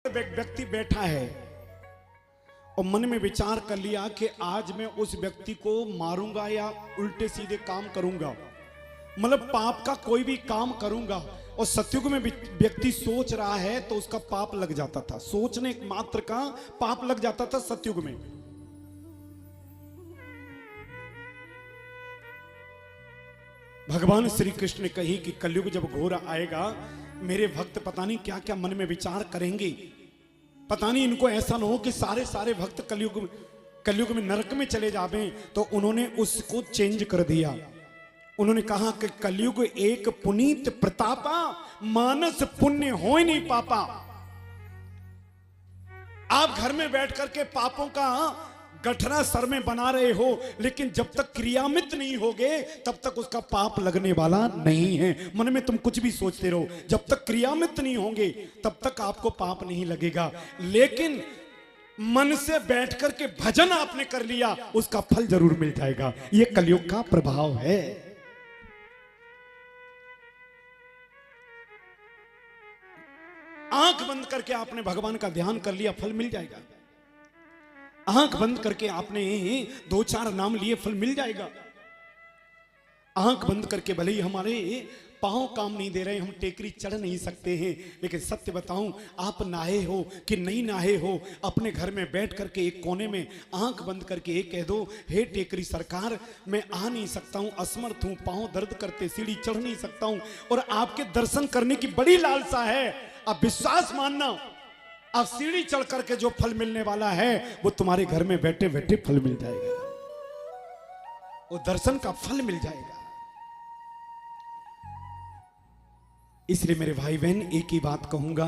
व्यक्ति बैठा है और मन में विचार कर लिया कि आज मैं उस व्यक्ति को मारूंगा या उल्टे सीधे काम करूंगा, मतलब पाप का कोई भी काम करूंगा, और सतयुग में व्यक्ति सोच रहा है तो उसका पाप लग जाता था, सोचने मात्र का पाप लग जाता था सतयुग में। भगवान श्री कृष्ण ने कही कि कलयुग जब घोर आएगा, मेरे भक्त पता नहीं क्या क्या मन में विचार करेंगे, पता नहीं इनको ऐसा ना हो कि सारे भक्त कलयुग में नरक में चले जावें। तो उन्होंने उसको चेंज कर दिया। उन्होंने कहा कि कलयुग एक पुनीत प्रतापा, मानस पुण्य हो ही नहीं पापा। आप घर में बैठ करके पापों का गठरा सर में बना रहे हो, लेकिन जब तक क्रियामित नहीं होगे तब तक उसका पाप लगने वाला नहीं है। मन में तुम कुछ भी सोचते रहो, जब तक क्रियामित नहीं होंगे तब तक आपको पाप नहीं लगेगा। लेकिन मन से बैठ करके भजन आपने कर लिया, उसका फल जरूर मिल जाएगा। यह कलयुग का प्रभाव है। आंख बंद करके आपने भगवान का ध्यान कर लिया, फल मिल जाएगा। आंख बंद करके आपने 2-4 नाम लिए, फल मिल जाएगा। आंख बंद करके भले ही हमारे पांव काम नहीं दे रहे, हम टेकरी चढ़ नहीं सकते हैं, लेकिन सत्य बताऊं, आप नहाए हो कि नहीं नहाए हो, अपने घर में बैठ करके एक कोने में आंख बंद करके एक कह दो, हे टेकरी सरकार, मैं आ नहीं सकता हूं, असमर्थ हूं, पांव दर्द करते, सीढ़ी चढ़ नहीं सकता हूं, और आपके दर्शन करने की बड़ी लालसा है। अब विश्वास मानना, अब सीढ़ी चढ़ करके जो फल मिलने वाला है वो तुम्हारे घर में बैठे बैठे फल मिल जाएगा, वो दर्शन का फल मिल जाएगा। इसलिए मेरे भाई बहन एक ही बात कहूंगा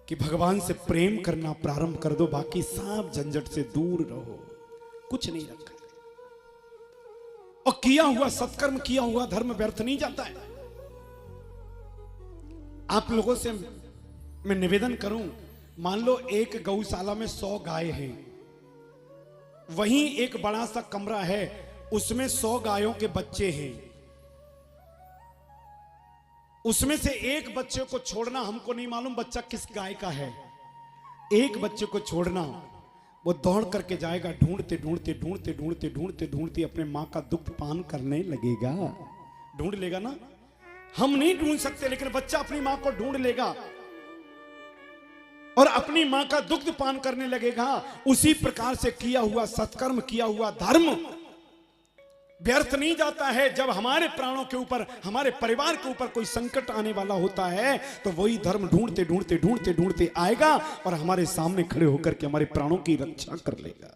कि भगवान से प्रेम करना प्रारंभ कर दो, बाकी सब झंझट से दूर रहो, कुछ नहीं रखा। और किया हुआ सत्कर्म, किया हुआ धर्म व्यर्थ नहीं जाता है। आप लोगों से मैं निवेदन करूं, मान लो एक गौशाला में 100 गाय हैं, वहीं एक बड़ा सा कमरा है, उसमें 100 गायों के बच्चे हैं। उसमें से एक बच्चे को छोड़ना, हमको नहीं मालूम बच्चा किस गाय का है, एक बच्चे को छोड़ना, वो दौड़ करके जाएगा, ढूंढते ढूंढते ढूंढते ढूंढते ढूंढते ढूंढते अपने मां का दुग्ध पान करने लगेगा। ढूंढ लेगा ना, हम नहीं ढूंढ सकते, लेकिन बच्चा अपनी मां को ढूंढ लेगा और अपनी मां का दुग्ध पान करने लगेगा। उसी प्रकार से किया हुआ सत्कर्म, किया हुआ धर्म व्यर्थ नहीं जाता है। जब हमारे प्राणों के ऊपर, हमारे परिवार के ऊपर कोई संकट आने वाला होता है, तो वही धर्म ढूंढते ढूंढते ढूंढते ढूंढते आएगा और हमारे सामने खड़े होकर के हमारे प्राणों की रक्षा कर लेगा।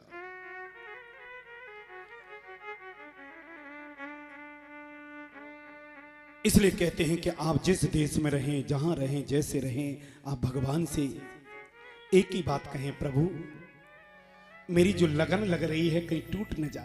इसलिए कहते हैं कि आप जिस देश में रहें, जहां रहें, जैसे रहें, आप भगवान से एक ही बात कहें, प्रभु मेरी जो लगन लग रही है कहीं टूट न जाए।